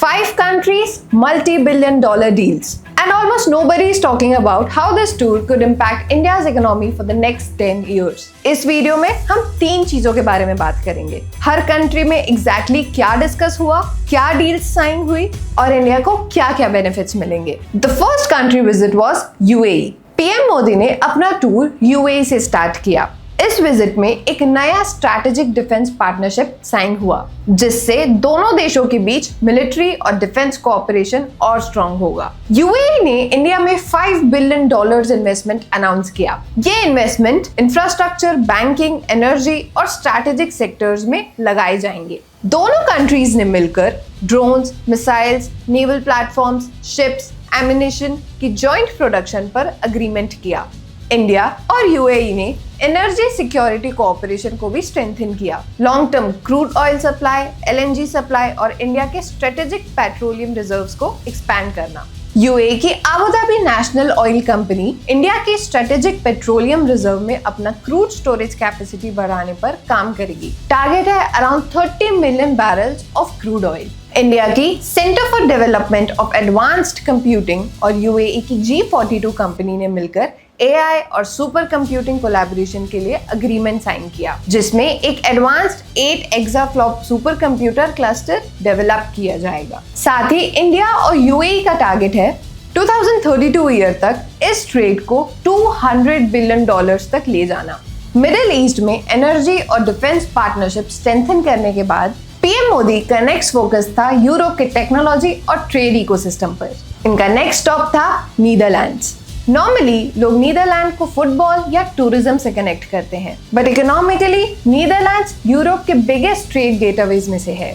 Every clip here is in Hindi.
5 countries, multi-billion dollar deals. And almost nobody is talking about how this tour could impact India's economy for the next 10 years. इस वीडियो में हम 3 चीजों के बारे में बात करेंगे। हर कंट्री में एग्जैक्टली क्या डिस्कस हुआ, क्या डील्स साइन हुई और इंडिया को क्या-क्या बेनिफिट्स मिलेंगे। The first country visit was UAE. PM Modi ने अपना टूर यूएई से स्टार्ट किया। इस विजिट में एक नया स्ट्रैटेजिक डिफेंस पार्टनरशिप साइन हुआ, जिससे दोनों देशों के बीच मिलिट्री और डिफेंस कोऑपरेशन और स्ट्रांग होगा। यूएई ने इंडिया में $5 बिलियन इन्वेस्टमेंट अनाउंस किया। ये इन्वेस्टमेंट इंफ्रास्ट्रक्चर, बैंकिंग, एनर्जी और स्ट्रैटेजिक सेक्टर्स में लगाए जाएंगे। दोनों कंट्रीज ने मिलकर drones, missiles, naval platforms, ships, ammunition की जॉइंट प्रोडक्शन पर अग्रीमेंट किया। इंडिया और यूएई ने एनर्जी सिक्योरिटी कोऑपरेशन को भी स्ट्रेंथन किया। Long term crude oil supply, LNG supply और इंडिया के स्ट्रेटेजिक पेट्रोलियम रिजर्व्स को एक्सपैंड करना। यूएई की Abu Dhabi national oil company India के स्ट्रेटेजिक पेट्रोलियम रिजर्व में अपना क्रूड स्टोरेज कैपेसिटी बढ़ाने पर काम करेगी। टारगेट है around 30 million barrels of crude oil. India की centre for development of advanced computing और यूएई की G42 कंपनी ने मिलकर एआई और सुपर कंप्यूटिंग कोलैबोरेशन के लिए अग्रीमेंट साइन किया, जिसमें एक advanced 8 exaflop super computer cluster develop किया जाएगा। साथ ही इंडिया और यूएई का टारगेट है 2032 ईयर तक इस ट्रेड को $200 बिलियन तक ले जाना। मिडिल ईस्ट में एनर्जी और डिफेंस पार्टनरशिप स्ट्रेंथन करने के बाद पीएम मोदी का नेक्स्ट फोकस था यूरोप के टेक्नोलॉजी और ट्रेड इकोसिस्टम पर। इनका नेक्स्ट स्टॉप था नीदरलैंड्स। नॉर्मली लोग नीदरलैंड को फुटबॉल या टूरिज्म से कनेक्ट करते हैं, बट इकोनॉमिकली नीदरलैंड्स यूरोप के बिगेस्ट ट्रेड गेटवेज में से है।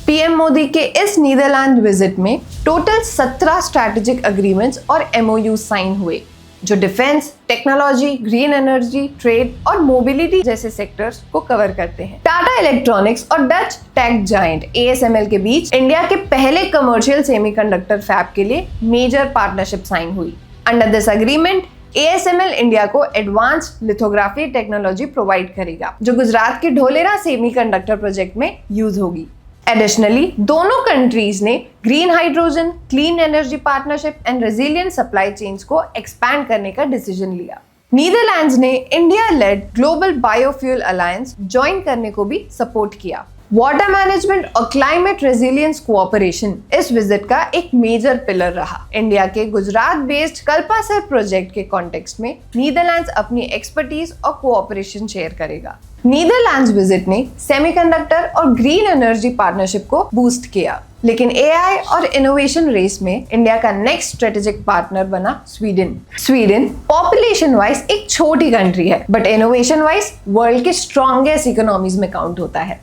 पीएम मोदी के इस नीदरलैंड विजिट में टोटल 17 स्ट्रैटेजिक अग्रीमेंट्स और एमओयू साइन हुए, जो defence, technology, green energy, trade और मोबिलिटी जैसे सेक्टर्स को कवर करते हैं। टाटा इलेक्ट्रॉनिक्स और डच टेक जायंट ASML के बीच इंडिया के पहले कमर्शियल सेमीकंडक्टर फैब के लिए मेजर पार्टनरशिप साइन हुई। Under this agreement ASML India को एडवांस्ड लिथोग्राफी टेक्नोलॉजी प्रोवाइड करेगा, जो गुजरात के ढोलेरा सेमीकंडक्टर प्रोजेक्ट में यूज होगी। एडिशनली दोनों कंट्रीज ने green hydrogen, clean energy partnership and resilient supply chains को एक्सपैंड करने का डिसीजन लिया। नीदरलैंड्स ने India lead global biofuel alliance join करने को भी सपोर्ट किया। वाटर मैनेजमेंट और क्लाइमेट रेजिलियंस कोऑपरेशन इस विजिट का एक मेजर पिलर रहा। इंडिया के गुजरात बेस्ड कल्पासर प्रोजेक्ट के कॉन्टेक्स्ट में नीदरलैंड्स अपनी एक्सपर्टीज और कोऑपरेशन शेयर करेगा। नीदरलैंड्स विजिट ने सेमीकंडक्टर और ग्रीन एनर्जी पार्टनरशिप को बूस्ट किया, लेकिन एआई और इनोवेशन रेस में इंडिया का नेक्स्ट स्ट्रेटेजिक पार्टनर बना स्वीडन। स्वीडन पॉपुलेशन वाइज एक छोटी कंट्री है, बट इनोवेशन वाइज वर्ल्ड के स्ट्रॉन्गेस्ट इकोनॉमीज में काउंट होता है।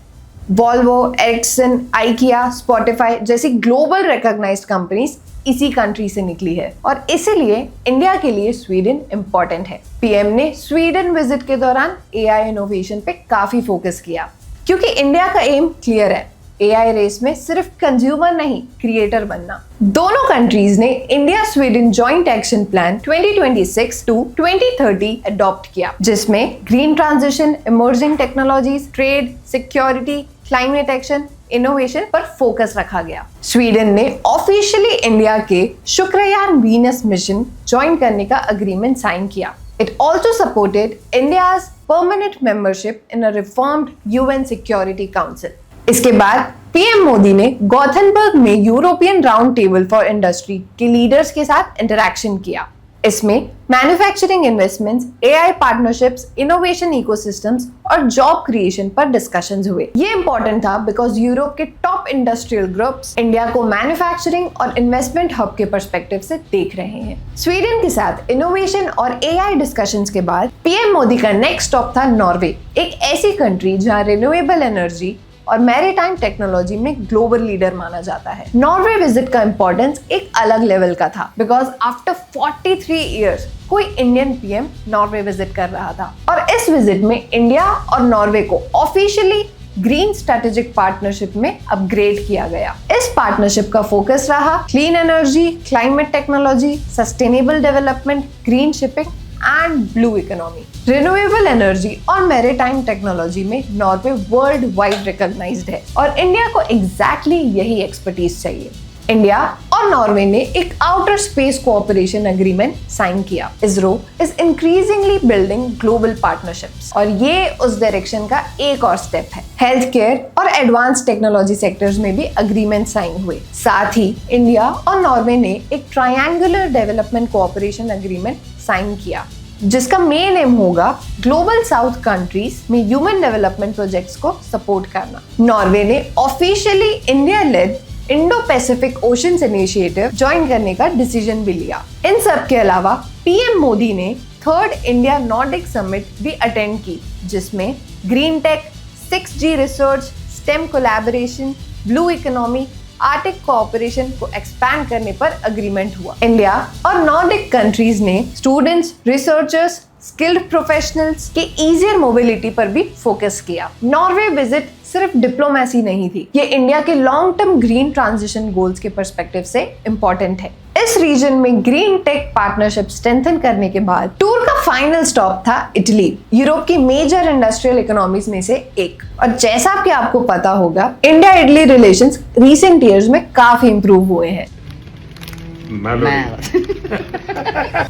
वॉल्वो, एरिक्सन, आइकिया, स्पॉटिफाई जैसी ग्लोबल रिकॉग्नाइज्ड कंपनीज इसी कंट्री से निकली है और इसीलिए इंडिया के लिए स्वीडन इंपॉर्टेंट है। पीएम ने स्वीडन विजिट के दौरान एआई इनोवेशन पे काफी फोकस किया, क्योंकि इंडिया का एम क्लियर है, एआई रेस में सिर्फ कंज्यूमर नहीं, क्रिएटर बनना। दोनों कंट्रीज ने India Sweden joint action plan 2026 to 2030 adopt किया, जिसमें green transition, emerging technologies, trade, security, climate action, innovation पर फोकस रखा गया। स्वीडन ने ऑफिशियली इंडिया के शुक्रयान वीनस मिशन ज्वाइन करने का अग्रीमेंट साइन किया। It also supported India's permanent membership in a reformed UN Security Council. इसके बाद पीएम मोदी ने गॉथेनबर्ग में European round table for industry के लीडर्स के साथ इंटरैक्शन किया। इसमें manufacturing investments, AI partnerships, innovation ecosystems और जॉब क्रिएशन पर डिस्कशंस हुए। ये इंपॉर्टेंट था बिकॉज यूरोप के टॉप इंडस्ट्रियल ग्रुप्स इंडिया को मैन्युफैक्चरिंग और इन्वेस्टमेंट हब के पर्सपेक्टिव से देख रहे हैं। स्वीडन के साथ इनोवेशन और एआई डिस्कशंस के बाद पीएम मोदी का नेक्स्ट स्टॉप था नॉर्वे, एक ऐसी कंट्री जहां रिन्यूएबल एनर्जी और मैरीटाइम टेक्नोलॉजी में ग्लोबल लीडर माना जाता है। नॉर्वे विजिट का इंपॉर्टेंस एक अलग लेवल का था, बिकॉज आफ्टर 43 इयर्स कोई इंडियन पीएम नॉर्वे विजिट कर रहा था और इस विजिट में इंडिया और नॉर्वे को ऑफिशियली ग्रीन स्ट्रेटेजिक पार्टनरशिप में अपग्रेड किया गया। इस पार्टनरशिप का फोकस रहा clean energy, climate technology, sustainable development, green shipping and blue economy. Renewable energy और मैरीटाइम टेक्नोलॉजी में नॉर्वे वर्ल्ड वाइड रिकॉग्नाइज्ड है और इंडिया को एग्जैक्टली यही एक्सपर्टीज चाहिए। इंडिया और नॉर्वे ने एक outer space cooperation agreement sign किया। ISRO is increasingly building global partnerships और ये उस डायरेक्शन का एक और स्टेप है। हेल्थ केयर और एडवांस टेक्नोलॉजी सेक्टर्स में भी एग्रीमेंट साइन हुए। साथ ही इंडिया और नॉर्वे ने एक triangular development cooperation agreement sign किया जिसका मेन एम होगा ग्लोबल साउथ कंट्रीज में ह्यूमन डेवलपमेंट प्रोजेक्ट्स को सपोर्ट करना। नॉर्वे ने officially India led Indo Pacific oceans initiative join करने का डिसीजन भी लिया। इन सब के अलावा पीएम मोदी ने थर्ड इंडिया नॉर्डिक समिट भी अटेंड की जिसमें green tech, 6G research, STEM collaboration, blue economy, Arctic cooperation को एक्सपैंड करने पर एग्रीमेंट हुआ। इंडिया और नॉर्डिक कंट्रीज ने स्टूडेंट्स, रिसर्चर्स, स्किल्ड प्रोफेशनल्स के ईजियर मोबिलिटी पर भी फोकस किया। नॉर्वे विजिट सिर्फ डिप्लोमेसी नहीं थी, ये इंडिया के long term green transition goals के पर्सपेक्टिव से इम्पोर्टेंट है। इस रीजन में ग्रीन टेक पार्टनरशिप स्ट्रेंथन करने के बाद टूर का फाइनल स्टॉप था इटली, यूरोप की मेजर इंडस्ट्रियल इकोनॉमीज में से एक। और जैसा कि आपको पता होगा, India Italy relations recent years में काफी इंप्रूव हुए हैं।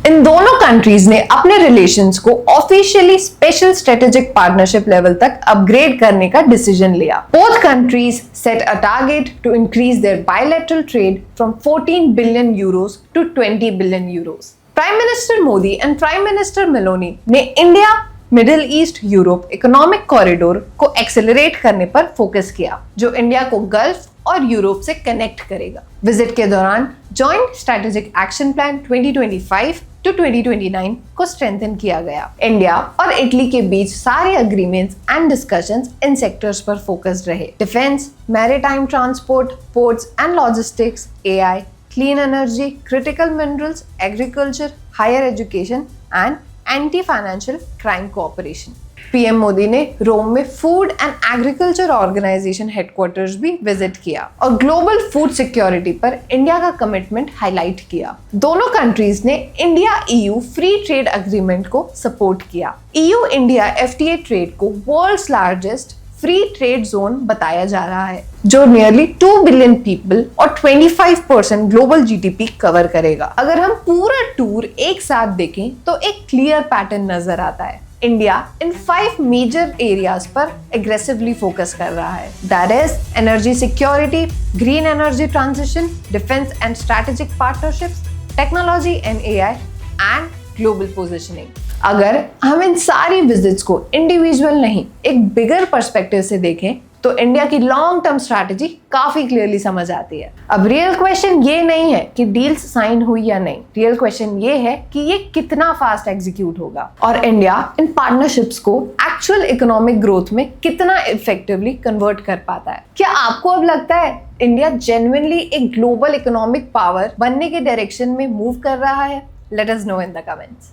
इन दोनों कंट्रीज ने अपने रिलेशंस को officially special strategic partnership level तक अपग्रेड करने का डिसीजन लिया। Both countries set a target to increase their bilateral trade from 14 billion euros to 20 billion euros. Prime minister Modi and prime minister Meloni ने India Middle East Europe economic corridor को एक्सेलरेट करने पर फोकस किया जो इंडिया को गल्फ और यूरोप से कनेक्ट करेगा। विजिट के दौरान joint strategic action plan 2025 to 2029 को स्ट्रेंथन किया गया। इंडिया और इटली के बीच सारे agreements and discussions in sectors पर फोकस्ड रहे। Defence, maritime transport, ports and logistics, AI, clean energy, critical minerals, agriculture, higher education and anti financial crime cooperation. PM Modi ने रोम में food and agriculture organisation headquarters भी विजिट किया और ग्लोबल फूड सिक्योरिटी पर इंडिया का कमिटमेंट हाईलाइट किया। दोनों कंट्रीज ने India EU free trade agreement को सपोर्ट किया। EU इंडिया FTA ट्रेड को world's largest free trade zone बताया जा रहा है जो नियरली 2 बिलियन पीपल और 25% ग्लोबल GDP कवर करेगा। अगर हम पूरा टूर एक साथ देखें तो एक क्लियर पैटर्न नजर आता है। इंडिया इन 5 मेजर एरियाज पर एग्रेसिवली फोकस कर रहा है। That is energy security, green energy transition, defence and strategic partnerships, technology and AI and global positioning. अगर हम इन सारी विजिट्स को इंडिविजुअल नहीं एक बिगर पर्सपेक्टिव से देखें तो इंडिया की लॉन्ग टर्म स्ट्रैटेजी काफी क्लियरली समझ आती है। अब रियल क्वेश्चन ये नहीं है कि डील्स साइन हुई या नहीं, रियल क्वेश्चन ये है कि ये कितना फास्ट एग्जीक्यूट होगा और इंडिया इन पार्टनरशिप्स को एक्चुअल इकोनॉमिक ग्रोथ में कितना इफेक्टिवली कन्वर्ट कर पाता है। क्या आपको अब लगता है इंडिया जेन्युइनली एक ग्लोबल इकोनॉमिक पावर बनने के डायरेक्शन में मूव कर रहा है? Let us know in the comments.